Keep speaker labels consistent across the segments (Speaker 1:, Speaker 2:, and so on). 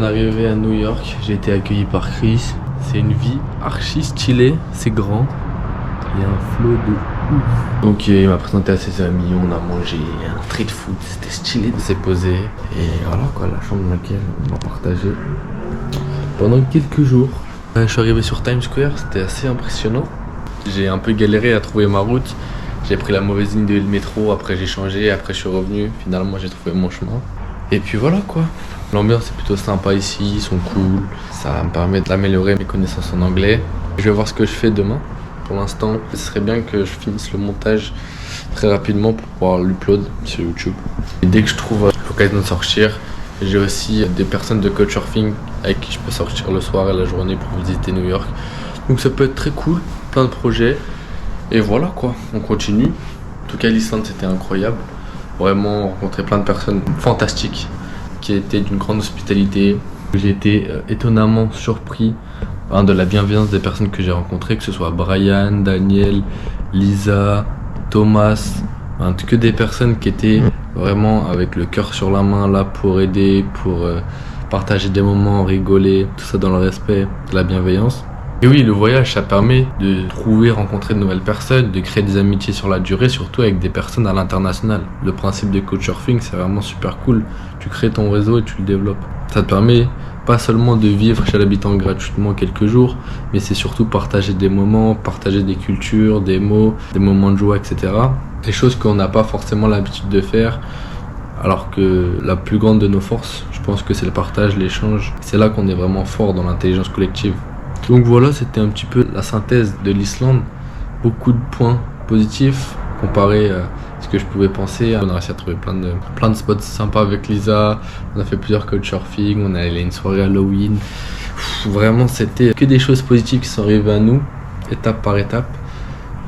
Speaker 1: viens d'arriver à New York, j'ai été accueilli par Chris. C'est une vie archi stylée, c'est grand. Il y a un flow de ouf. Donc il m'a présenté à ses amis, on a mangé un street food, c'était stylé, s'est posé. Et voilà quoi, la chambre dans laquelle on va partager pendant quelques jours. Je suis arrivé sur Times Square, c'était assez impressionnant. J'ai un peu galéré à trouver ma route. J'ai pris la mauvaise ligne de métro, après j'ai changé, après je suis revenu. Finalement j'ai trouvé mon chemin. Et puis voilà quoi. L'ambiance est plutôt sympa ici, ils sont cool. Ça me permet d'améliorer mes connaissances en anglais. Je vais voir ce que je fais demain. Pour l'instant, ce serait bien que je finisse le montage très rapidement pour pouvoir l'upload sur YouTube. Et dès que je trouve l'occasion de sortir, j'ai aussi des personnes de Couchsurfing avec qui je peux sortir le soir et la journée pour visiter New York. Donc ça peut être très cool, plein de projets. Et voilà quoi, on continue. En tout cas, l'Islande c'était incroyable. Vraiment rencontrer plein de personnes fantastiques qui étaient d'une grande hospitalité. J'ai été étonnamment surpris de la bienveillance des personnes que j'ai rencontrées, que ce soit Brian, Daniel, Lisa, Thomas, que des personnes qui étaient vraiment avec le cœur sur la main là pour aider, pour partager des moments, rigoler, tout ça dans le respect, de la bienveillance. Et oui, le voyage, ça permet de trouver, rencontrer de nouvelles personnes, de créer des amitiés sur la durée, surtout avec des personnes à l'international. Le principe de Couchsurfing, c'est vraiment super cool. Tu crées ton réseau et tu le développes. Ça te permet pas seulement de vivre chez l'habitant gratuitement quelques jours, mais c'est surtout partager des moments, partager des cultures, des mots, des moments de joie, etc. Des choses qu'on n'a pas forcément l'habitude de faire, alors que la plus grande de nos forces, je pense que c'est le partage, l'échange. C'est là qu'on est vraiment fort dans l'intelligence collective. Donc voilà, c'était un petit peu la synthèse de l'Islande. Beaucoup de points positifs comparé à ce que je pouvais penser. On a réussi à trouver plein de spots sympas avec Lisa. On a fait plusieurs couchsurfing, on est allé à une soirée Halloween. Vraiment, c'était que des choses positives qui sont arrivées à nous, étape par étape.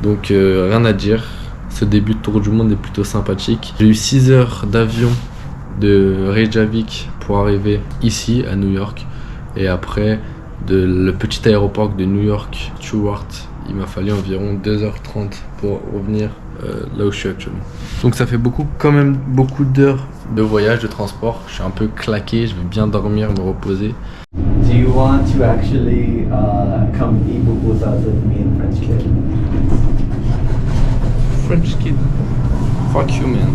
Speaker 1: Donc rien à dire. Ce début de tour du monde est plutôt sympathique. J'ai eu 6 heures d'avion de Reykjavik pour arriver ici à New York. Et après, le petit aéroport de New York, Stewart, il m'a fallu environ 2h30 pour revenir là où je suis actuellement. Donc ça fait quand même beaucoup d'heures de voyage, de transport. Je suis un peu claqué, je vais bien dormir, me reposer.
Speaker 2: Do you want to actually come eat pupusas with me and French Kid?
Speaker 1: French Kid? Fuck you man.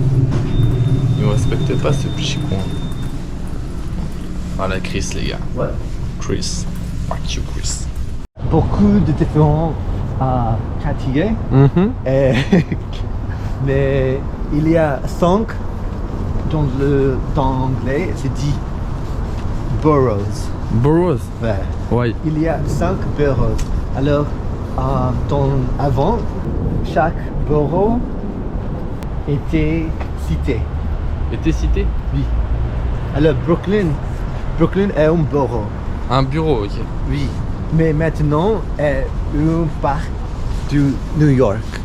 Speaker 1: Il me respecte pas ce petit con. Voilà Chris les gars.
Speaker 2: What?
Speaker 1: Chris. Fuck you Chris.
Speaker 2: Beaucoup de différents quartiers, mais il y a 5 dans l'anglais, c'est dit boroughs.
Speaker 1: Boroughs?
Speaker 2: Ouais.
Speaker 1: Ouais.
Speaker 2: Il y a 5 boroughs. Alors, avant, chaque borough était cité.
Speaker 1: Était cité?
Speaker 2: Oui. Alors, Brooklyn est un borough.
Speaker 1: Un bureau, ok.
Speaker 2: Oui. Mais maintenant, est une part de New York.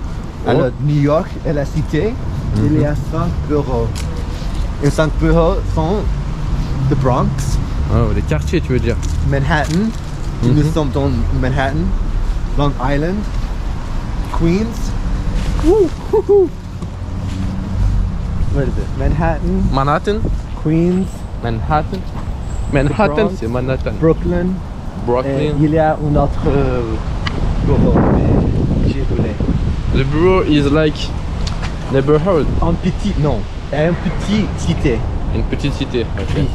Speaker 1: Oh.
Speaker 2: Alors, New York est la cité. Il y a 5 bureaux. Et 5 bureaux sont the Bronx.
Speaker 1: Oh, les quartiers, tu veux dire?
Speaker 2: Manhattan. Nous sommes dans Manhattan. Long Island. Queens. What is it? Manhattan.
Speaker 1: Manhattan?
Speaker 2: Queens.
Speaker 1: Manhattan? Manhattan, c'est Manhattan.
Speaker 2: Brooklyn.
Speaker 1: Brooklyn.
Speaker 2: Il y a un autre bureau, mais j'ai oublié.
Speaker 1: The bureau is like neighborhood.
Speaker 2: Un petit, non, un petit cité.
Speaker 1: Une petite cité. Ok.
Speaker 2: Oui.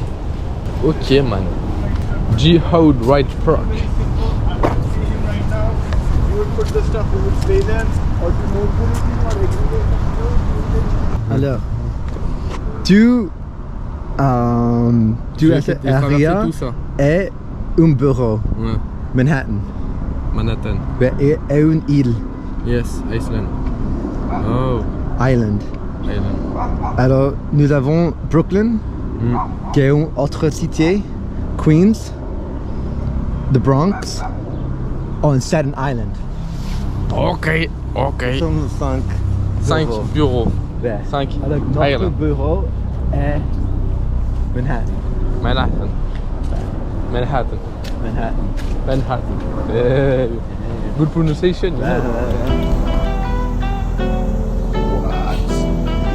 Speaker 1: Ok man. G. Howard Wright Park.
Speaker 2: Alors, tu area
Speaker 1: tout ça.
Speaker 2: est un bureau.
Speaker 1: Ouais.
Speaker 2: Manhattan.
Speaker 1: Manhattan.
Speaker 2: Et une île.
Speaker 1: Yes, Iceland. Oh,
Speaker 2: Island.
Speaker 1: Island.
Speaker 2: Alors, nous avons Brooklyn, qui est une autre cité. Queens. The Bronx. On Staten Island.
Speaker 1: Ok, ok.
Speaker 2: Ce sont 5
Speaker 1: 5 bureaux. 5
Speaker 2: Alors, notre
Speaker 1: Island.
Speaker 2: bureau est Manhattan.
Speaker 1: Manhattan. Manhattan.
Speaker 2: Manhattan.
Speaker 1: Manhattan. Good pronunciation.
Speaker 2: Je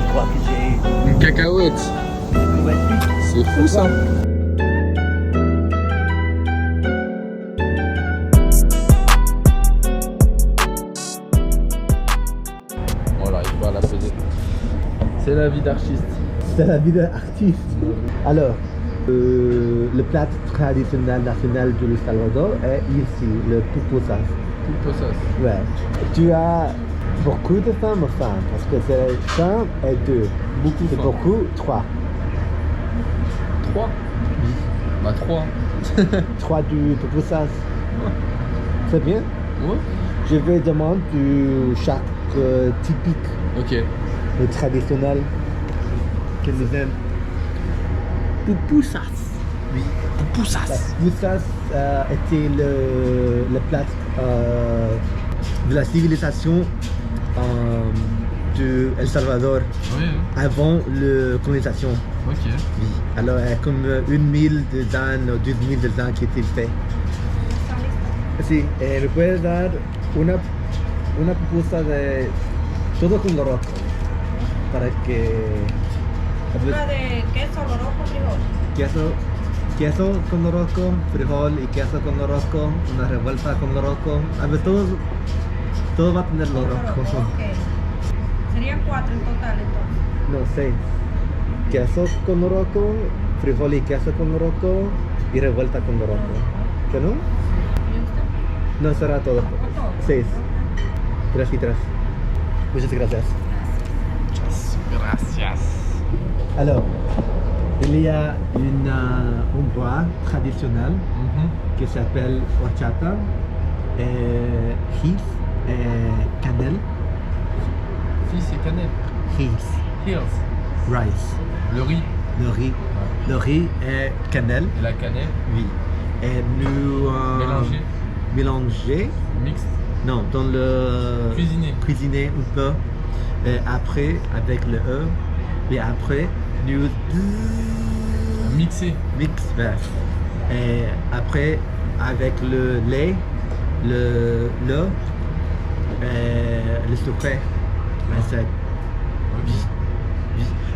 Speaker 2: crois que j'ai
Speaker 1: Une cacahuète. C'est fou ça. la vie d'artiste.
Speaker 2: C'est la vie d'artiste. Alors, le plat traditionnel national de El Salvador est ici, le pupusas.
Speaker 1: Pupusas.
Speaker 2: Ouais. Tu as beaucoup de faim ou faim? Parce que c'est faim et 2.
Speaker 1: Beaucoup
Speaker 2: C'est
Speaker 1: faim.
Speaker 2: beaucoup, 3.
Speaker 1: 3. Bah 3.
Speaker 2: 3 du pupusas. C'est bien?
Speaker 1: Ouais.
Speaker 2: Je vais demander du chaque typique,
Speaker 1: Ok.
Speaker 2: le traditionnel. Quel nous aime?
Speaker 1: Pupusas.
Speaker 2: Oui.
Speaker 1: Pupusas.
Speaker 2: Pupusas était le plat de la civilisation de El Salvador
Speaker 1: Oui.
Speaker 2: avant la colonisation.
Speaker 1: Ok.
Speaker 2: Oui. Alors, comme 1000 de ans, 2000 de ans qui était fait. Sí, ¿me puedes dar una pupusa de todo con loroco? Para que...
Speaker 3: Una de queso, loroco, frijol.
Speaker 2: Queso con loroco, frijol y queso con loroco, una revuelta con loroco. A ver, todo va a tener loroco.
Speaker 3: Ok. Serían 4 en total entonces.
Speaker 2: No, 6. Queso con loroco, frijol y queso con loroco y revuelta con loroco. ¿Qué no?
Speaker 3: ¿Y usted?
Speaker 2: No, será todo.
Speaker 3: ¿O todo?
Speaker 2: 6. 3 y 3. Muchas gracias.
Speaker 1: Gracias.
Speaker 2: Alors, il y a un bois traditionnel qui s'appelle horchata, riz et cannelle.
Speaker 1: Fils et cannelle.
Speaker 2: Riz,
Speaker 1: Hills.
Speaker 2: rice.
Speaker 1: Le riz.
Speaker 2: Le riz et cannelle,
Speaker 1: Et la cannelle.
Speaker 2: oui. Et nous mélanger,
Speaker 1: Mixte.
Speaker 2: non, dans le
Speaker 1: Cuisiner.
Speaker 2: un peu. Et après avec le œuf. Et après nous
Speaker 1: Mixé.
Speaker 2: mix. Et après avec le lait, le le sucre.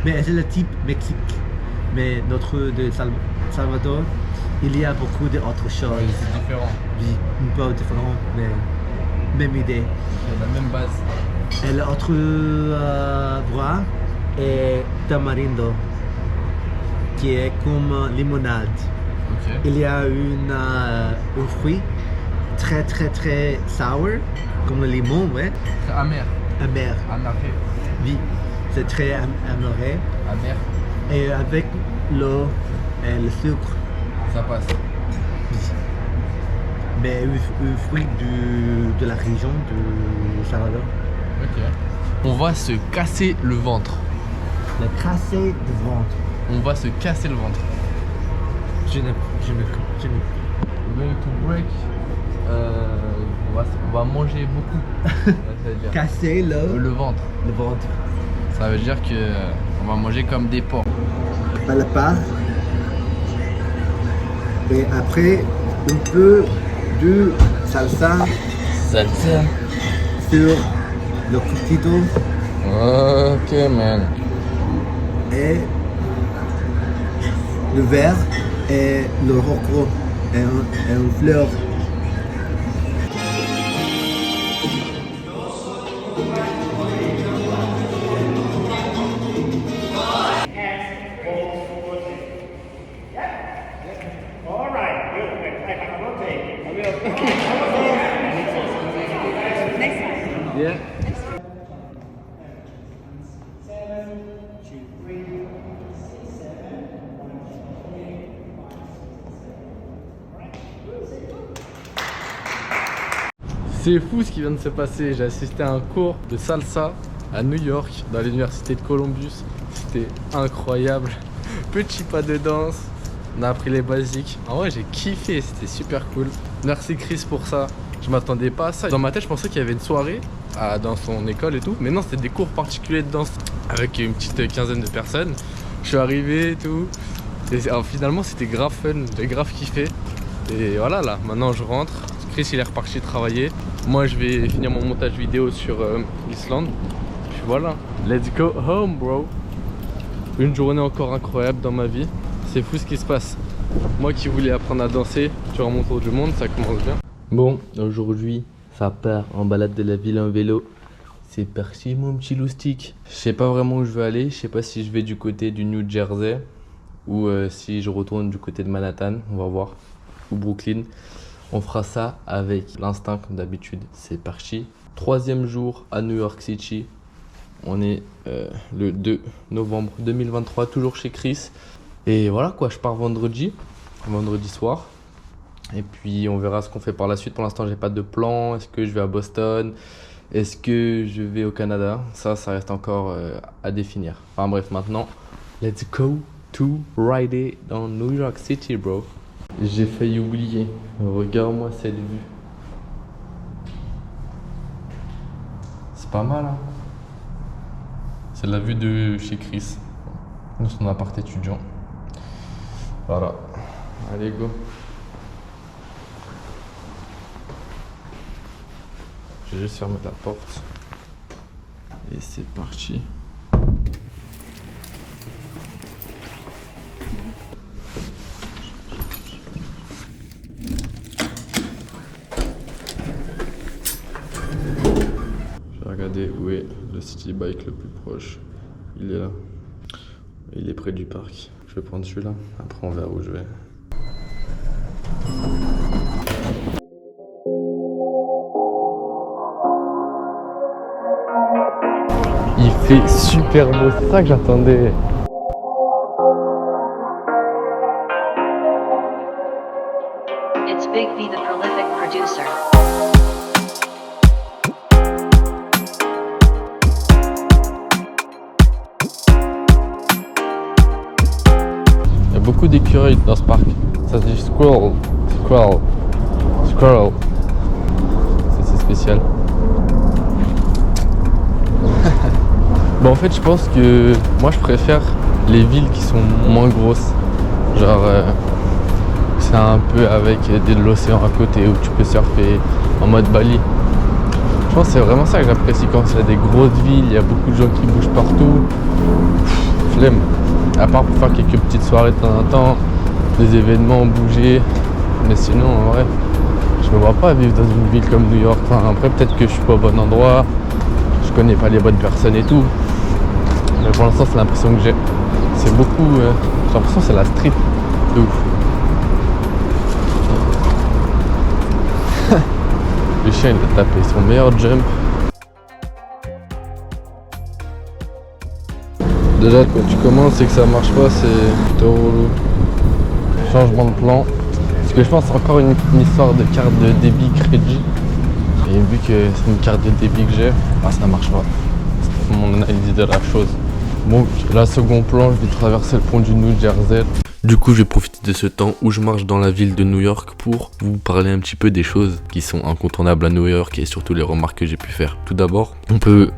Speaker 2: Mais c'est le type Mexique. Mais notre de Salvador, il y a beaucoup d'autres choses.
Speaker 1: Ouais, c'est différent.
Speaker 2: Oui, un peu différent, mais même idée.
Speaker 1: C'est la même base.
Speaker 2: Et l'autre bois est tamarindo, qui est comme limonade.
Speaker 1: Ok.
Speaker 2: Il y a un fruit très sour, comme le limon, ouais,
Speaker 1: C'est amer.
Speaker 2: amer.
Speaker 1: Amarré.
Speaker 2: Oui, c'est très amer.
Speaker 1: Amer.
Speaker 2: Et avec l'eau et le sucre,
Speaker 1: Ça passe.
Speaker 2: mais un fruit de la région de Salvador.
Speaker 1: Ok. On va se casser le ventre.
Speaker 2: Le cassé de ventre.
Speaker 1: On va se casser le ventre.
Speaker 2: Je ne.
Speaker 1: We're going to break. On va manger beaucoup. Ça veut dire
Speaker 2: Casser
Speaker 1: le ventre.
Speaker 2: le ventre.
Speaker 1: Ça veut dire que on va manger comme des porcs.
Speaker 2: À la part. Et après, un peu de salsa
Speaker 1: Salsa.
Speaker 2: sur le couteau
Speaker 1: Ok, man.
Speaker 2: et le verre et le roco et une fleur.
Speaker 4: All right, good. I can rotate. I will.
Speaker 3: Next time.
Speaker 1: Yeah. C'est fou ce qui vient de se passer. J'ai assisté à un cours de salsa à New York, dans l'université de Columbus. C'était incroyable. Petit pas de danse. On a appris les basiques. En vrai, j'ai kiffé. C'était super cool. Merci Chris pour ça. Je m'attendais pas à ça. Dans ma tête, je pensais qu'il y avait une soirée dans son école et tout. Mais non, c'était des cours particuliers de danse avec une petite quinzaine de personnes. Je suis arrivé et tout. Et finalement, c'était grave fun. J'ai grave kiffé. Et voilà, là, maintenant je rentre. Chris, il est reparti travailler. Moi, je vais finir mon montage vidéo sur l'Islande. Puis voilà, let's go home, bro. Une journée encore incroyable dans ma vie. C'est fou ce qui se passe. Moi qui voulais apprendre à danser sur mon tour du monde, ça commence bien. Bon, aujourd'hui, ça part en balade de la ville en vélo. C'est parti mon petit loustic. Je sais pas vraiment où je vais aller. Je sais pas si je vais du côté du New Jersey ou si je retourne du côté de Manhattan. On va voir. Ou Brooklyn. On fera ça avec l'instinct comme d'habitude. C'est parti. 3e jour à New York City. On est le 2 novembre 2023, toujours chez Chris. Et voilà quoi, je pars vendredi soir. Et puis on verra ce qu'on fait par la suite. Pour l'instant, j'ai pas de plan. Est-ce que je vais à Boston? Est-ce que je vais au Canada? Ça reste encore à définir. Enfin bref, maintenant, let's go to ride dans New York City, bro. J'ai failli oublier. Regarde-moi cette vue. C'est pas mal, hein? C'est la vue de chez Chris. Nous, son appart étudiant. Voilà. Allez, go. Je vais juste fermer la porte. Et c'est parti. Je vais regarder où est le city bike le plus proche. Il est là. Il est près du parc. Je vais prendre celui-là. Après on verra où je vais. Il fait super beau, c'est ça que j'attendais.
Speaker 5: It's Big B, the prolific producer.
Speaker 1: Il y a beaucoup d'écureuils dans ce parc. Ça se dit squirrel. C'est spécial. Bon, en fait, je pense que moi je préfère les villes qui sont moins grosses. Genre, c'est un peu avec de l'océan à côté où tu peux surfer en mode Bali. Je pense que c'est vraiment ça que j'apprécie quand c'est des grosses villes, il y a beaucoup de gens qui bougent partout. Flemme. À part pour faire quelques petites soirées de temps en temps, des événements, bouger. Mais sinon, en vrai, je me vois pas vivre dans une ville comme New York. Enfin, après, peut-être que je suis pas au bon endroit, je connais pas les bonnes personnes et tout. Mais pour l'instant, c'est l'impression que j'ai. C'est beaucoup. J'ai l'impression que c'est la street de ouf. Le chien, il a tapé son meilleur jump. Déjà, quand tu commences et que ça marche pas, c'est relou. Changement de plan. Parce que je pense que c'est encore une histoire de carte de débit crédit. Et vu que c'est une carte de débit que j'ai, ça marche pas. C'est mon analyse de la chose. Bon, là, second plan, je vais traverser le pont du New Jersey. Du coup, je vais profiter de ce temps où je marche dans la ville de New York pour vous parler un petit peu des choses qui sont incontournables à New York et surtout les remarques que j'ai pu faire. Tout d'abord, on peut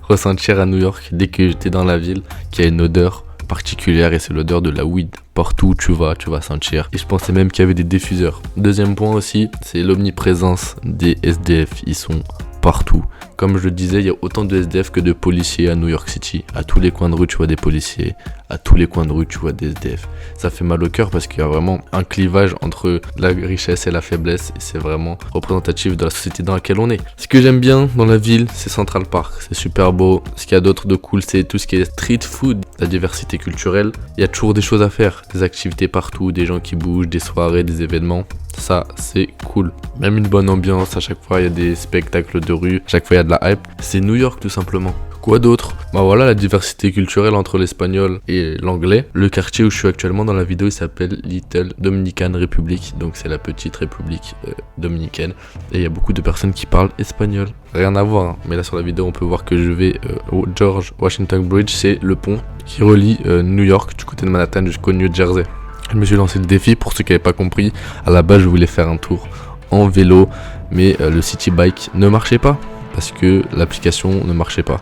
Speaker 1: ressentir à New York, dès que j'étais dans la ville, qu'il y a une odeur particulière et c'est l'odeur de la weed. Partout où tu vas sentir. Et je pensais même qu'il y avait des diffuseurs. Deuxième point aussi, c'est l'omniprésence des SDF. Ils sont partout. Comme je le disais, il y a autant de SDF que de policiers à New York City. À tous les coins de rue, tu vois des policiers. À tous les coins de rue, tu vois des SDF. Ça fait mal au cœur parce qu'il y a vraiment un clivage entre la richesse et la faiblesse. Et c'est vraiment représentatif de la société dans laquelle on est. Ce que j'aime bien dans la ville, c'est Central Park. C'est super beau. Ce qu'il y a d'autre de cool, c'est tout ce qui est street food, la diversité culturelle. Il y a toujours des choses à faire. Des activités partout, des gens qui bougent, des soirées, des événements. Ça, c'est cool. Même une bonne ambiance. À chaque fois, il y a des spectacles de rue. À chaque fois, il y a de la hype. C'est New York, tout simplement. Quoi d'autre? Bah voilà, la diversité culturelle entre l'espagnol et l'anglais. Le quartier où je suis actuellement dans la vidéo, il s'appelle Little Dominican Republic. Donc c'est la petite république dominicaine. Et il y a beaucoup de personnes qui parlent espagnol. Rien à voir, hein. Mais là sur la vidéo, on peut voir que je vais au George Washington Bridge. C'est le pont qui relie New York du côté de Manhattan jusqu'au New Jersey. Je me suis lancé le défi, pour ceux qui n'avaient pas compris. À la base, je voulais faire un tour en vélo, mais le City Bike ne marchait pas parce que l'application ne marchait pas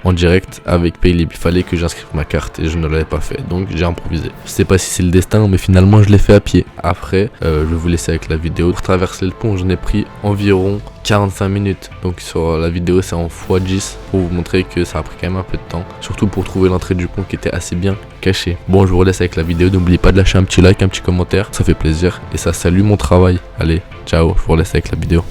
Speaker 1: en direct avec Paylib. Il fallait que j'inscrive ma carte et je ne l'avais pas fait, donc j'ai improvisé. Je sais pas si c'est le destin, mais finalement je l'ai fait à pied. Après, je vais vous laisser avec la vidéo. Pour traverser le pont, j'en ai pris environ 45 minutes. Donc sur la vidéo, c'est en x10 pour vous montrer que ça a pris quand même un peu de temps. Surtout pour trouver l'entrée du pont qui était assez bien cachée. Bon, je vous laisse avec la vidéo. N'oubliez pas de lâcher un petit like, un petit commentaire. Ça fait plaisir et ça salue mon travail. Allez, ciao, je vous laisse avec la vidéo.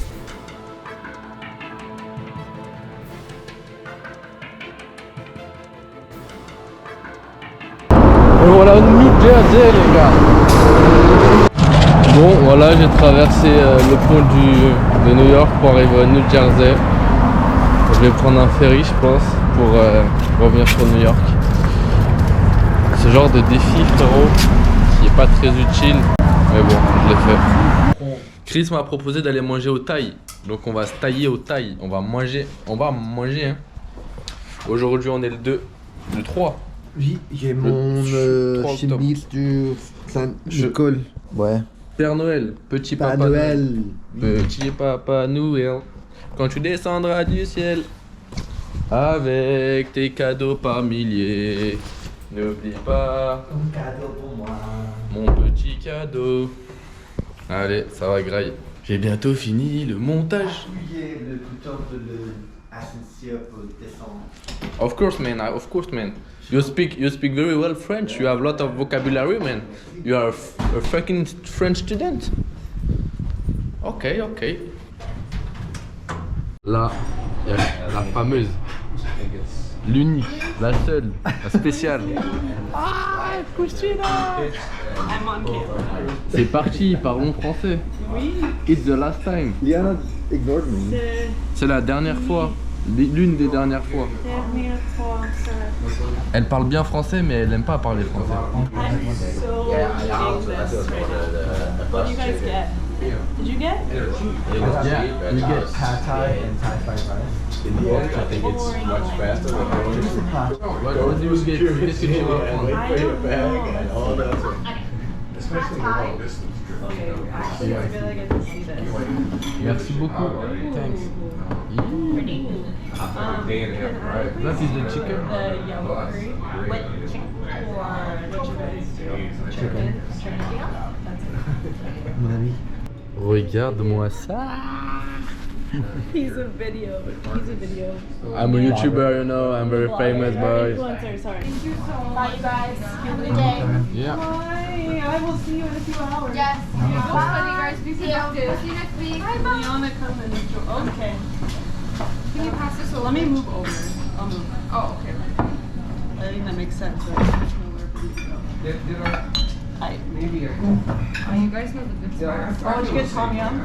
Speaker 1: budget les gars. Bon voilà, j'ai traversé le pont de New York pour arriver à New Jersey. Je vais prendre un ferry je pense pour revenir sur New York. Ce genre de défi frérot qui est pas très utile, mais bon je l'ai fait. Chris m'a proposé d'aller manger au thaï, donc on va se tailler au thaï, on va manger hein. Aujourd'hui on est le 2, le 3.
Speaker 2: Oui, j'ai mon
Speaker 1: 3 octobre.
Speaker 2: chemise du Saint-Nicole. Ouais.
Speaker 1: Père Noël, petit
Speaker 2: Père
Speaker 1: papa
Speaker 2: Noël.
Speaker 1: Petit papa Noël, quand tu descendras du ciel, avec tes cadeaux par milliers, n'oublie pas
Speaker 2: Un cadeau pour moi.
Speaker 1: mon petit cadeau. Allez, ça va graille. J'ai bientôt fini le montage.
Speaker 2: Juillet, le couteau de l'ascenseur pour descendre.
Speaker 1: Of course man. You speak very well French. You have a lot of vocabulary man. You are a fucking French student. Ok. Là, il y a la fameuse, l'unique, la seule, la spéciale.
Speaker 3: I'm on camera.
Speaker 1: C'est parti, parlons français.
Speaker 3: Oui.
Speaker 1: It's the last time.
Speaker 2: Liana ignored me.
Speaker 1: C'est la dernière fois. L'une des dernières fois.
Speaker 3: Dernière fois, ça.
Speaker 1: Elle parle bien français, mais elle n'aime pas parler français.
Speaker 3: I'm so eating this right now. What do you guys get? Did you get?
Speaker 1: Yeah, you get
Speaker 2: Pad Thai and Thai fried rice.
Speaker 6: In the end, I think it's much faster than going to
Speaker 1: What do you get? Qu'est-ce que tu vas prendre?
Speaker 3: I don't
Speaker 6: bag
Speaker 3: know.
Speaker 6: and all that.
Speaker 4: Especially the long distance.
Speaker 3: Okay, actually, I really get to see this.
Speaker 1: Merci beaucoup. Thanks.
Speaker 6: Day and a half drive.
Speaker 1: That is the chicken.
Speaker 3: The yellow curry. What chicken? Or what you guys do? Chicken. Chicken. That's it.
Speaker 2: Mon ami.
Speaker 1: Regarde-moi ça.
Speaker 3: He's a video.
Speaker 1: I'm a YouTuber, you know. I'm very famous, boy.
Speaker 3: Influencer, sorry. Thank you so much. Bye, you guys. Have a good day.
Speaker 1: Yeah.
Speaker 3: Bye. I will see you in a few hours.
Speaker 7: Yes. Have fun, you guys. Be productive. See you next week.
Speaker 3: Liana, come and enjoy. Okay.
Speaker 7: Can you pass this over?
Speaker 3: Let me move over. I'll move.
Speaker 7: Oh, okay.
Speaker 3: I think that makes sense. Right? There's nowhere for you to go. Hi.
Speaker 7: Oh, you guys know the good spots.
Speaker 3: Oh, did you get Tom Yum?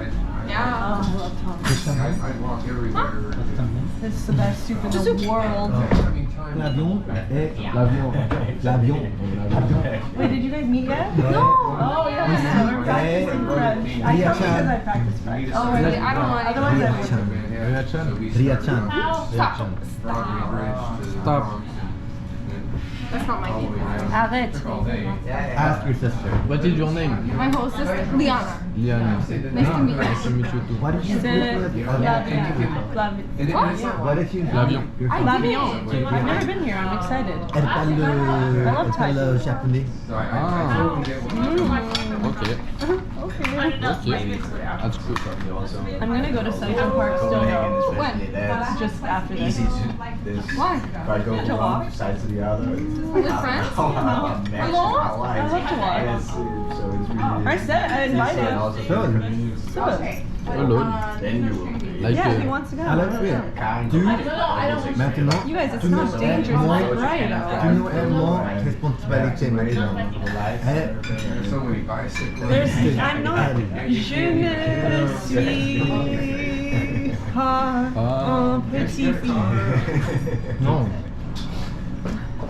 Speaker 7: Yeah.
Speaker 3: Oh, I love Tom.
Speaker 6: I walk everywhere.
Speaker 3: This is the best soup in the world.
Speaker 2: L'avion.
Speaker 3: Wait, did you guys meet yet?
Speaker 7: No.
Speaker 3: Oh, yeah. We're practicing French. I
Speaker 2: Ria
Speaker 3: come
Speaker 2: Chan.
Speaker 3: because I practice French.
Speaker 7: Oh, really? I don't want
Speaker 3: Otherwise, I would.
Speaker 2: Ria Chan.
Speaker 7: Stop.
Speaker 1: Stop.
Speaker 7: That's not my name.
Speaker 3: Arrête.
Speaker 2: Ask your sister.
Speaker 1: What is your name?
Speaker 7: My whole sister, Liana.
Speaker 1: Liana.
Speaker 7: Nice to meet you.
Speaker 1: Nice to meet you too.
Speaker 2: Why did you
Speaker 3: C'est
Speaker 2: What?
Speaker 3: l'avion.
Speaker 2: Why did you
Speaker 1: L'avion.
Speaker 3: L'avion. I've never been here. I'm excited.
Speaker 2: Elle parle japonais.
Speaker 1: Ah. Ok.
Speaker 3: Okay.
Speaker 1: That's good.
Speaker 3: I'm gonna go to Central Park still though.
Speaker 7: When?
Speaker 3: Just after this.
Speaker 7: Why?
Speaker 3: To walk.
Speaker 6: Sides to the other.
Speaker 7: With friends?
Speaker 3: Alone? I love to walk. I said I invited him.
Speaker 2: Seul.
Speaker 1: Alone. Like,
Speaker 3: Yeah, he wants to go.
Speaker 2: Alors, tu, maintenant,
Speaker 3: You guys, it's
Speaker 2: tu
Speaker 3: not
Speaker 2: nous
Speaker 3: dangerous.
Speaker 2: aimes moins,
Speaker 3: It's right.
Speaker 2: tu nous aimes moins responsabilité maintenant.
Speaker 6: There's so many bicycles.
Speaker 3: I'm not. Je ne suis pas un petit fille.
Speaker 2: Non.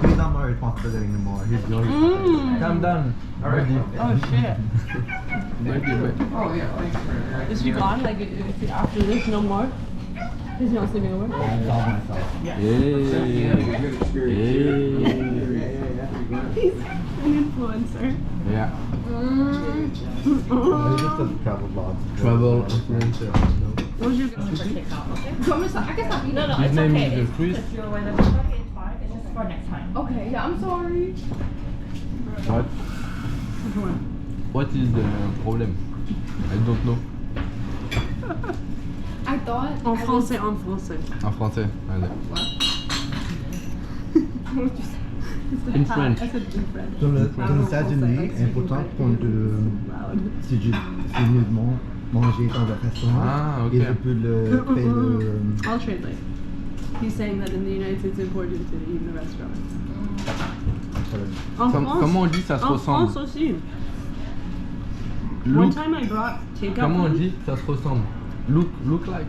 Speaker 2: He's not my responsibility anymore. He's yours. Calm down. Already.
Speaker 3: Oh shit.
Speaker 1: maybe.
Speaker 6: Oh, yeah. Thanks for
Speaker 3: Is she gone? Like if after this, no more? Is he not sleeping over?
Speaker 2: I love myself.
Speaker 1: Yeah.
Speaker 3: He's an influencer.
Speaker 1: Yeah.
Speaker 2: He just does travel vlogs.
Speaker 1: Travel influencer.
Speaker 3: What's your
Speaker 7: No,
Speaker 1: His name is Chris.
Speaker 7: Okay, yeah, I'm sorry.
Speaker 1: What? What is the problem? I don't know.
Speaker 7: I thought.
Speaker 3: En français, en français.
Speaker 1: En français. Allez.
Speaker 3: In
Speaker 1: French.
Speaker 3: I said in French.
Speaker 2: Dans les États-Unis, c'est important si je manger dans un restaurant,
Speaker 1: Ah, ok.
Speaker 2: et je peux le faire le...
Speaker 3: I'll translate. He's saying that in the United States it's important to eat in the restaurant.
Speaker 2: for them.
Speaker 1: Comment on dit ça se
Speaker 8: En
Speaker 1: ressemble?
Speaker 8: France aussi. One
Speaker 1: Look.
Speaker 8: time I brought takeout.
Speaker 1: Comment on
Speaker 8: food.
Speaker 1: dit ça se ressemble? Look like.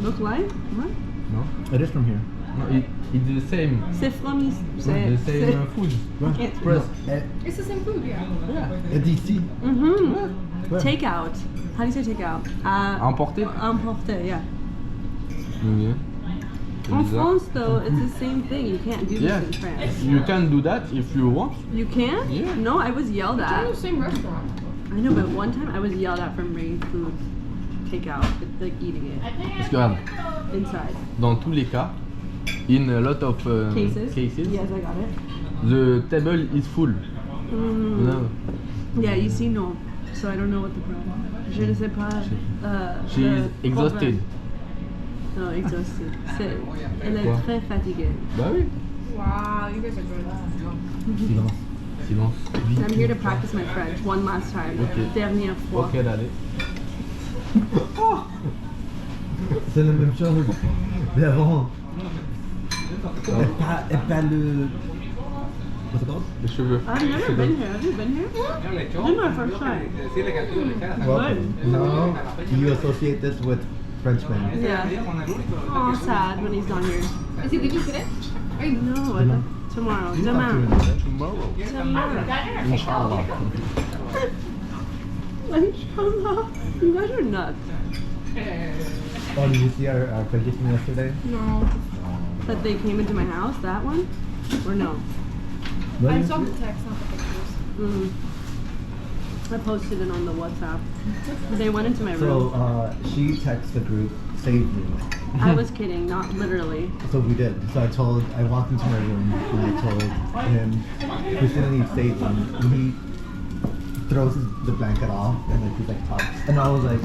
Speaker 8: Look like? What?
Speaker 1: Non?
Speaker 2: It is from here.
Speaker 1: No, it's the same.
Speaker 8: C'est from ici.
Speaker 1: The same food.
Speaker 8: It's
Speaker 7: It's the same food, yeah.
Speaker 2: Et d'ici.
Speaker 8: Mm-hmm. Takeout. How do you say takeout?
Speaker 1: Emporté?
Speaker 8: Emporté, yeah.
Speaker 1: Okay.
Speaker 8: En
Speaker 1: Bizarre.
Speaker 8: France, though, it's the same thing. You can't do
Speaker 1: Yeah.
Speaker 8: this in France.
Speaker 1: You can do that if you want.
Speaker 8: You can?
Speaker 1: Yeah.
Speaker 8: No, I was yelled
Speaker 7: It's in the
Speaker 8: at.
Speaker 7: same restaurant.
Speaker 8: I know, but one time I was yelled at from bringing food takeout, like eating it
Speaker 1: Parce que regarde,
Speaker 8: inside.
Speaker 1: dans tous les cas, in a lot of
Speaker 8: Cases?
Speaker 1: cases,
Speaker 8: Yes, I got it.
Speaker 1: the table is full.
Speaker 8: Mm.
Speaker 1: No.
Speaker 8: Yeah, you see, no. So I don't know what the problem. Je ne sais pas.
Speaker 1: She is exhausted.
Speaker 8: No, exhausted. Elle est
Speaker 1: Quoi?
Speaker 8: très fatiguée.
Speaker 1: Bah oui.
Speaker 7: Wow, you guys are good.
Speaker 2: Silence.
Speaker 1: Silence.
Speaker 8: I'm here to practice my French one last time.
Speaker 1: Ok.
Speaker 8: Dernière fois.
Speaker 1: Ok, allez.
Speaker 2: C'est la même chose. Mais avant. Elle parle le. What's it called?
Speaker 1: Les cheveux.
Speaker 8: I've never been here. Have you been here? This is my first time.
Speaker 2: Welcome. No, you associate this with Frenchmen.
Speaker 8: Yeah. Oh, sad when he's not here.
Speaker 7: Is he leaving today?
Speaker 8: No, I thought tomorrow. Demain.
Speaker 1: Tomorrow.
Speaker 8: Tomorrow.
Speaker 1: Inshallah.
Speaker 8: Inshallah. You guys are nuts.
Speaker 2: Oh, did you see our condition yesterday?
Speaker 7: No.
Speaker 8: That they came into my house, that one? Or no?
Speaker 7: I saw the text, not the pictures.
Speaker 8: Mm. I posted it on the WhatsApp. They went into my
Speaker 2: So
Speaker 8: room.
Speaker 2: she texted the group, save me.
Speaker 8: I was kidding, not literally.
Speaker 2: So we did. So I walked into my room and I told him, Christina needs saving. And he throws the blanket off and like he's like tops. And I was like,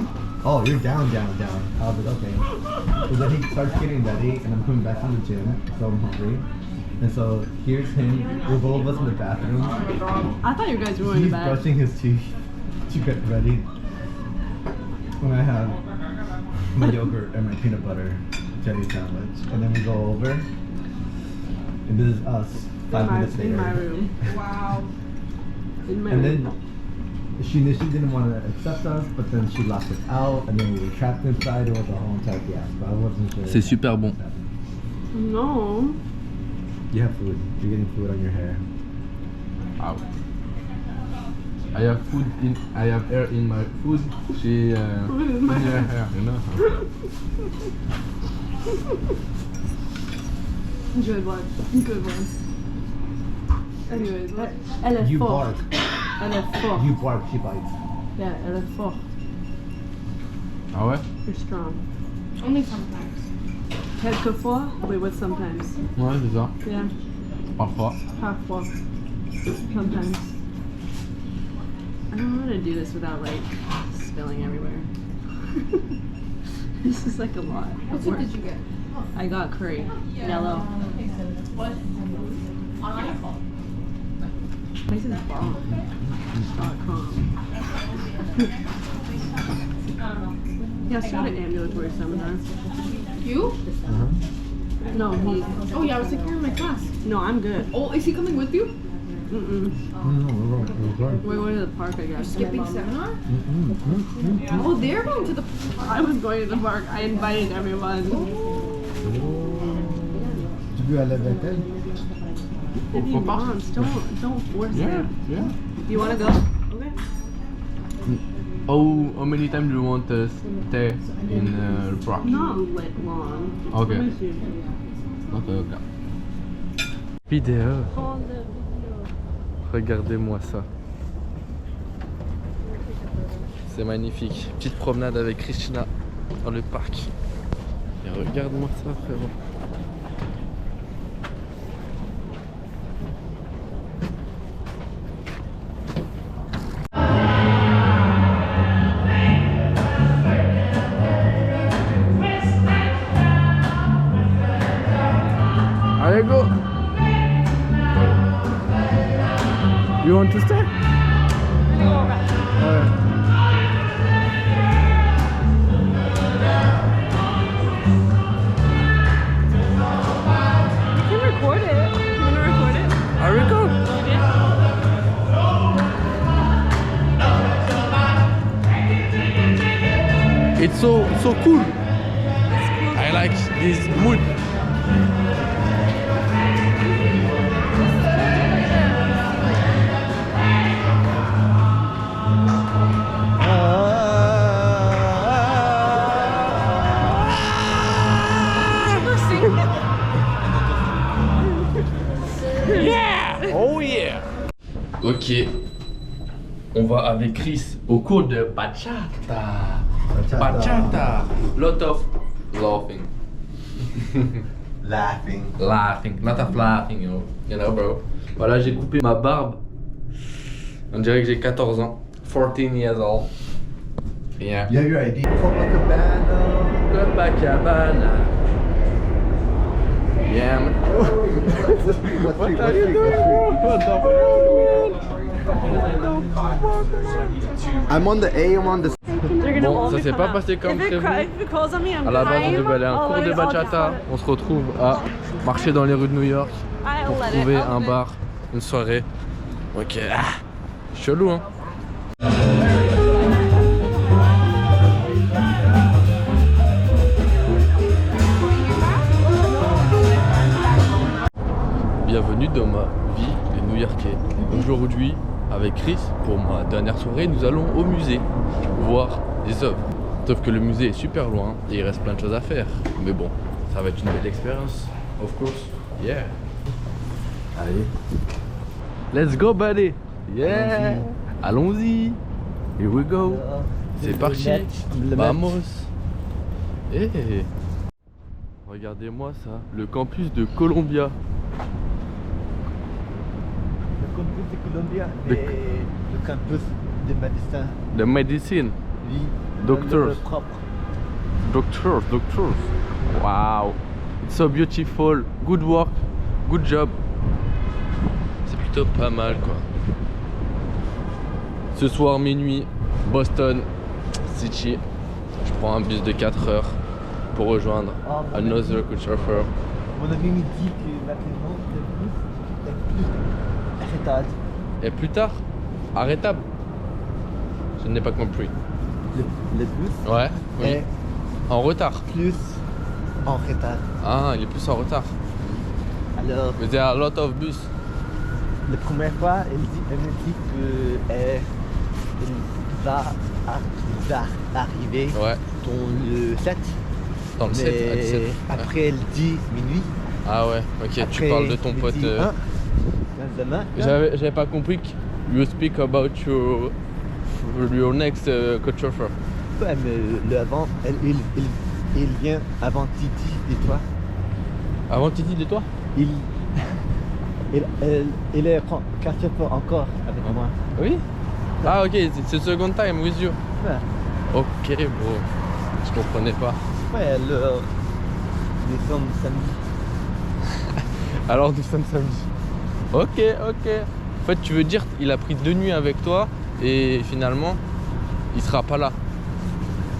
Speaker 2: oh, you're down. I was like, okay. So then he starts getting ready and I'm coming back from the gym, so I'm hungry. And so here's him, we're both of us in the bathroom.
Speaker 8: I thought you guys were in the
Speaker 2: He's
Speaker 8: bed.
Speaker 2: brushing his teeth to get ready. And I have my yogurt and my peanut butter jelly sandwich. And then we go over. And this is us 5 minutes later.
Speaker 8: In my room.
Speaker 7: Wow.
Speaker 8: In my
Speaker 2: And
Speaker 8: room.
Speaker 2: then she initially didn't want to accept us, but then she locked us out, and then we were trapped inside. It was a whole entire fiasco. I wasn't sure.
Speaker 1: C'est super bon.
Speaker 8: No.
Speaker 2: You have food. You're getting food on your hair.
Speaker 1: Wow. I have food in. I have air in my food. She.
Speaker 8: in my
Speaker 1: yeah, hair, you know.
Speaker 8: Good one. Good one. Anyways, elle est
Speaker 2: You
Speaker 8: forte.
Speaker 2: bark.
Speaker 8: Elle est forte.
Speaker 2: You bark, she bites.
Speaker 8: Yeah, elle est forte.
Speaker 1: Ah ouais?
Speaker 8: You're strong.
Speaker 7: Only sometimes.
Speaker 8: Quelquefois, wait, what sometimes?
Speaker 1: Ouais, c'est ça.
Speaker 8: Yeah,
Speaker 1: Parfois.
Speaker 8: parfois. Sometimes. I don't know how to do this without like spilling everywhere. This is like a lot.
Speaker 7: What soup did you get?
Speaker 8: I got curry, yellow. This is bomb. Yeah, I started ambulatory seminar.
Speaker 7: You?
Speaker 8: No, he.
Speaker 7: Oh yeah, I was like, you're in my class.
Speaker 8: No, I'm good.
Speaker 7: Oh, is he coming with you?
Speaker 8: Mm-mm.
Speaker 2: No, we're going.
Speaker 8: We're going to the park, I guess.
Speaker 7: Skipping seminar? Oh, they're going to the.
Speaker 8: I was going to the park. I invited everyone.
Speaker 2: Tu veux aller avec elle?
Speaker 8: If he wants, don't force
Speaker 1: Yeah,
Speaker 8: him.
Speaker 1: yeah.
Speaker 8: You want to go? Okay.
Speaker 1: How many times do you want to stay in the park?
Speaker 8: Not lit long.
Speaker 1: Okay.
Speaker 8: Let me see.
Speaker 1: Okay. Vidéo. Regardez-moi ça. C'est magnifique. Petite promenade avec Christina dans le parc. Et regarde-moi ça, frérot. Allez, go! You want to stay?
Speaker 8: You can record it. You want to record it?
Speaker 1: I record.
Speaker 8: Yeah.
Speaker 1: It's so cool. I like this mood. Yeah! Oh yeah! Ok, on va avec Chris au cours de bachata. Bachata. Lot of laughing. Laughing. Lot of laughing, you know, bro. Voilà, j'ai coupé ma barbe. On dirait que j'ai 14 ans. 14 years old. Yeah.
Speaker 2: You have your ID. Copacabana.
Speaker 1: Copacabana. Yeah, man.
Speaker 2: What are you doing? What the I'm on the A, I'm on the...
Speaker 1: Bon, ça s'est pas passé comme prévu. À la base, on devait aller à un cours de bachata. On se retrouve à marcher dans les rues de New York pour trouver un bar, une soirée. Ok, chelou hein. Bienvenue dans ma vie de New-Yorkais. Aujourd'hui, avec Chris, pour ma dernière soirée, nous allons au musée voir des œuvres. Sauf que le musée est super loin et il reste plein de choses à faire. Mais bon, ça va être une belle expérience. Of course, yeah. Allez. Let's go, buddy. Yeah. Allons-y. Here we go. C'est parti. Vamos. Hey. Regardez-moi ça, le campus de Columbia.
Speaker 2: Le campus de Columbia et le campus de médecine.
Speaker 1: De médecine.
Speaker 2: Oui.
Speaker 1: Doctors. Doctors. Wow. It's so beautiful. Good work. Good job. C'est plutôt pas mal quoi. Ce soir minuit, Boston City. Je prends un bus de 4 heures pour rejoindre Another Couchsurfer.
Speaker 2: Mon ami me dit que maintenant le bus est plus arrêtable.
Speaker 1: Et plus tard, arrêtable. Je n'ai pas compris.
Speaker 2: Le bus
Speaker 1: Ouais. Oui.
Speaker 2: est
Speaker 1: En retard.
Speaker 2: plus en retard.
Speaker 1: Ah, il est plus en retard.
Speaker 2: Alors,
Speaker 1: Mais there are a lot of bus.
Speaker 2: la première fois, elle me dit que il va arriver
Speaker 1: Ouais.
Speaker 2: dans le 7.
Speaker 1: Dans le 7 à 17. Ouais.
Speaker 2: Après, elle dit minuit.
Speaker 1: Ah ouais, ok, tu
Speaker 2: Après,
Speaker 1: parles de ton
Speaker 2: elle
Speaker 1: pote.
Speaker 2: dit 1. Demain.
Speaker 1: J'avais pas compris que you speak about your next couchsurfer.
Speaker 2: Ouais, mais le avant, il vient avant Titi et toi.
Speaker 1: Avant Titi de toi?
Speaker 2: Il est couchsurfer encore avec moi.
Speaker 1: Oui? Ah ok, c'est le second time with you.
Speaker 2: Ouais.
Speaker 1: Ok, bro. Je comprenais pas.
Speaker 2: Ouais, alors, nous sommes samedi.
Speaker 1: Alors nous sommes samedi. Ok. En fait, tu veux dire il a pris 2 nuits avec toi et finalement, il sera pas là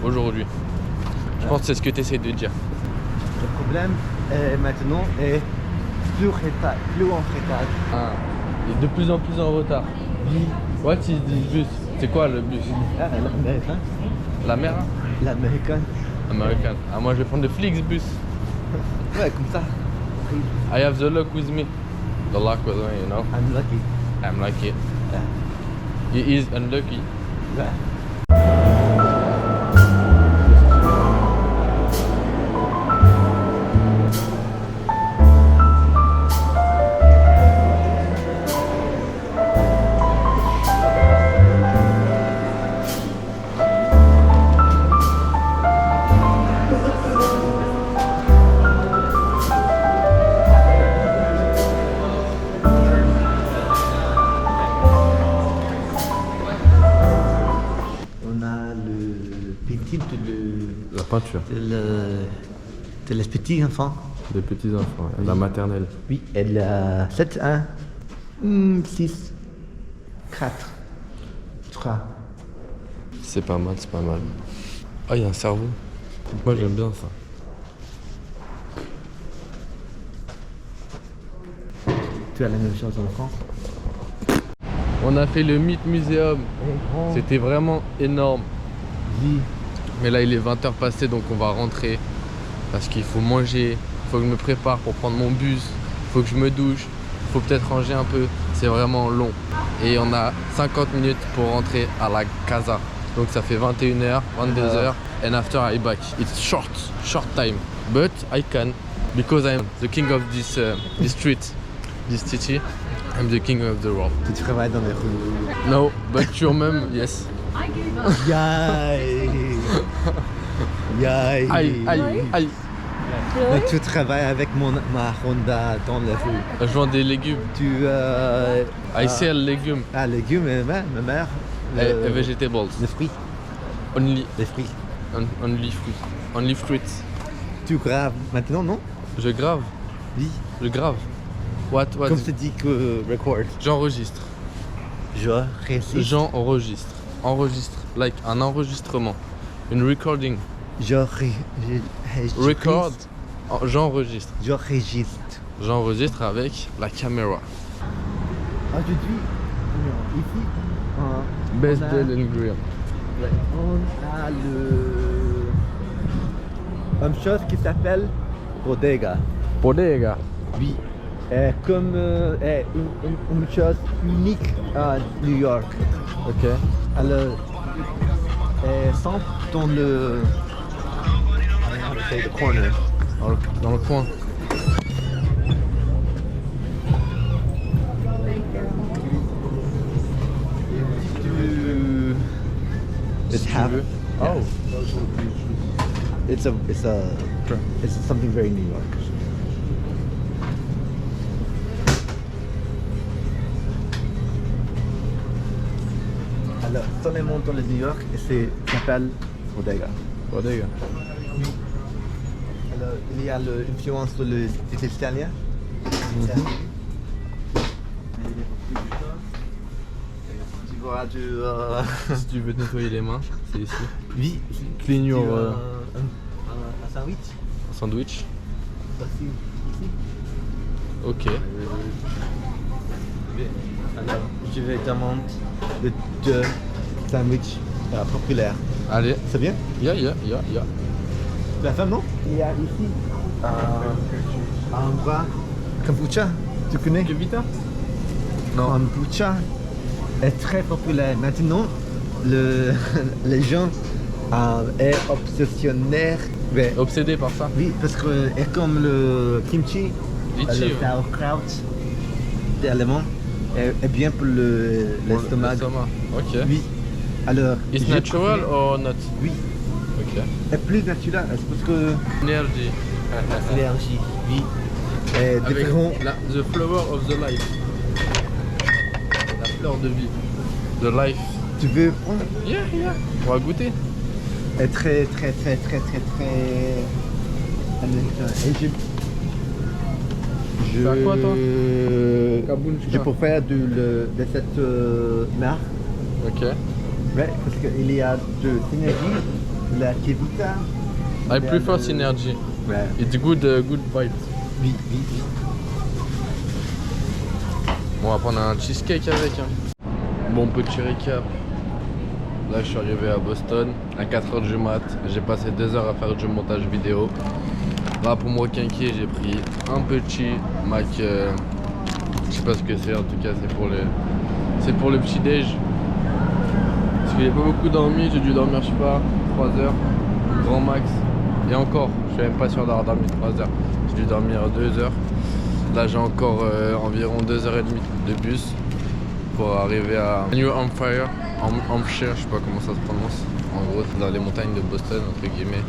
Speaker 1: aujourd'hui. Je pense que c'est ce que tu essaies de dire.
Speaker 2: Le problème maintenant est plus en retard.
Speaker 1: Ah, il est de plus en plus en retard. What is this bus? C'est quoi le bus?
Speaker 2: Ah, l'américain.
Speaker 1: La mer?
Speaker 2: L'américain.
Speaker 1: American. Ah, moi je vais prendre le Flixbus.
Speaker 2: Ouais, comme ça.
Speaker 1: I have the luck with me. The luck with me, you know.
Speaker 2: I'm lucky.
Speaker 1: I'm lucky.
Speaker 2: Yeah.
Speaker 1: He is unlucky.
Speaker 2: Ouais.
Speaker 1: La peinture.
Speaker 2: C'est les petits enfants.
Speaker 1: Des petits enfants. La maternelle.
Speaker 2: Oui, elle a 7, 1, 6, 4, 3.
Speaker 1: C'est pas mal, c'est pas mal. Ah, il y a un cerveau. Moi j'aime bien ça.
Speaker 2: Tu as la même chose en France?
Speaker 1: On a fait le Meat Museum. C'était vraiment énorme.
Speaker 2: Oui.
Speaker 1: Mais là il est 20h passé, donc on va rentrer. Parce qu'il faut manger, il faut que je me prépare pour prendre mon bus, il faut que je me douche, il faut peut-être ranger un peu. C'est vraiment long. Et on a 50 minutes pour rentrer à la casa. Donc ça fait 21h, 22h. And after I back. It's short time. But I can, because I'm the king of this street, this city. I'm the king of the world.
Speaker 2: Tu travailles dans les rues.
Speaker 1: No, but your mum, yes.
Speaker 2: Yay! Yay!
Speaker 1: Aïe.
Speaker 2: Mais tu travailles avec ma Honda dans les rues.
Speaker 1: Je vends des légumes. I sell légumes.
Speaker 2: Ah, légumes, ma mère.
Speaker 1: Et vegetables.
Speaker 2: Les fruits.
Speaker 1: Only.
Speaker 2: Les fruits.
Speaker 1: Only fruits. Only fruits.
Speaker 2: Tu graves maintenant, non?
Speaker 1: Je grave.
Speaker 2: Oui.
Speaker 1: Je grave. What?
Speaker 2: Comme c'est dit que record.
Speaker 1: J'enregistre.
Speaker 2: Je récite.
Speaker 1: J'enregistre. Enregistre. Like un enregistrement. Une recording. Record. J'enregistre.
Speaker 2: Je registre.
Speaker 1: J'enregistre avec la caméra.
Speaker 2: Aujourd'hui, ici,
Speaker 1: Best
Speaker 2: on a-
Speaker 1: Deal and Grill.
Speaker 2: on a une chose qui s'appelle bodega.
Speaker 1: Bodega.
Speaker 2: Oui. Comme une chose unique à New York.
Speaker 1: Ok.
Speaker 2: Alors, sans dans le corner.
Speaker 1: Dans le coin.
Speaker 2: It's
Speaker 1: tu
Speaker 2: half.
Speaker 1: veux.
Speaker 2: Yeah.
Speaker 1: Oh.
Speaker 2: It's something very New York. Alors, seulement dans le New York, et ça s'appelle bodega.
Speaker 1: Bodega.
Speaker 2: Alors, il y a l'influence de l'italien. Tu vois
Speaker 1: Si tu veux te nettoyer les mains, c'est ici.
Speaker 2: oui,
Speaker 1: Clean your
Speaker 2: un sandwich.
Speaker 1: sandwich.
Speaker 2: Aussi, ici.
Speaker 1: Ok.
Speaker 2: Alors, je vais demander le deux sandwichs populaires.
Speaker 1: Allez.
Speaker 2: C'est bien?
Speaker 1: Ya.
Speaker 2: La femme, non? Il y a ici un bras kombucha. Tu connais?
Speaker 1: Vita?
Speaker 2: Kombucha est très populaire. Maintenant, les gens sont obsessionnés. Ouais.
Speaker 1: Obsédé par ça.
Speaker 2: Oui, parce que est comme le kimchi,
Speaker 1: Litchi,
Speaker 2: le
Speaker 1: ouais.
Speaker 2: sauerkraut des Allemands est bien pour l'estomac.
Speaker 1: Ok.
Speaker 2: Oui. Alors,
Speaker 1: Is
Speaker 2: j'ai
Speaker 1: natural
Speaker 2: préféré-
Speaker 1: or not?
Speaker 2: Oui.
Speaker 1: Ok.
Speaker 2: Est plus naturel c'est parce que
Speaker 1: Energy.
Speaker 2: l'énergie, oui, est
Speaker 1: Avec
Speaker 2: différent.
Speaker 1: the flower of the life. La fleur de vie. The life.
Speaker 2: Tu veux prendre?
Speaker 1: Yeah. On va goûter.
Speaker 2: Est très américain. Et
Speaker 1: T'as quoi, toi?
Speaker 2: Je préfère de cette marque.
Speaker 1: Ok.
Speaker 2: Ouais, parce qu'il y a de synergie, la Kevita.
Speaker 1: I prefer synergy.
Speaker 2: Ouais.
Speaker 1: It's good vibes.
Speaker 2: Oui.
Speaker 1: Bon, on va prendre un cheesecake avec. Bon, petit récap. Là, je suis arrivé à Boston à 4h du mat. J'ai passé 2 heures à faire du montage vidéo. Là, pour me requinquer, j'ai pris un petit Mac. Je sais pas ce que c'est, en tout cas, c'est pour le petit déj. Parce que j'ai pas beaucoup dormi, j'ai dû dormir, je sais pas, 3 heures, grand max. Et encore, je suis même pas sûr d'avoir dormi 3 heures. J'ai dû dormir 2 heures. Là, j'ai encore environ 2h30 de bus pour arriver à New Hampshire, je sais pas comment ça se prononce. En gros, c'est dans les montagnes de Boston, entre guillemets.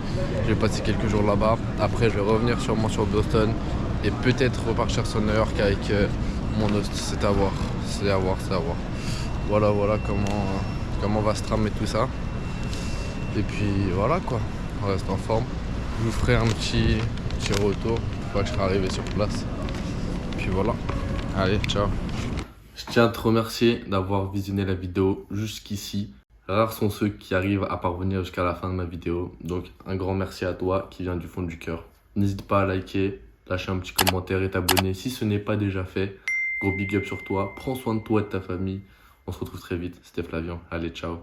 Speaker 1: Je vais passer quelques jours là-bas. Après, je vais revenir sûrement sur Boston et peut-être repartir sur New York avec mon host. C'est à voir. Voilà comment va se tramer tout ça. Et puis voilà quoi, on reste en forme. Je vous ferai un petit retour une fois que je serai arrivé sur place. Puis voilà, allez, ciao. Je tiens à te remercier d'avoir visionné la vidéo jusqu'ici. Rares sont ceux qui arrivent à parvenir jusqu'à la fin de ma vidéo. Donc un grand merci à toi qui vient du fond du cœur. N'hésite pas à liker, lâcher un petit commentaire et t'abonner si ce n'est pas déjà fait. Gros big up sur toi, prends soin de toi et de ta famille. On se retrouve très vite, c'était Flavian. Allez, ciao.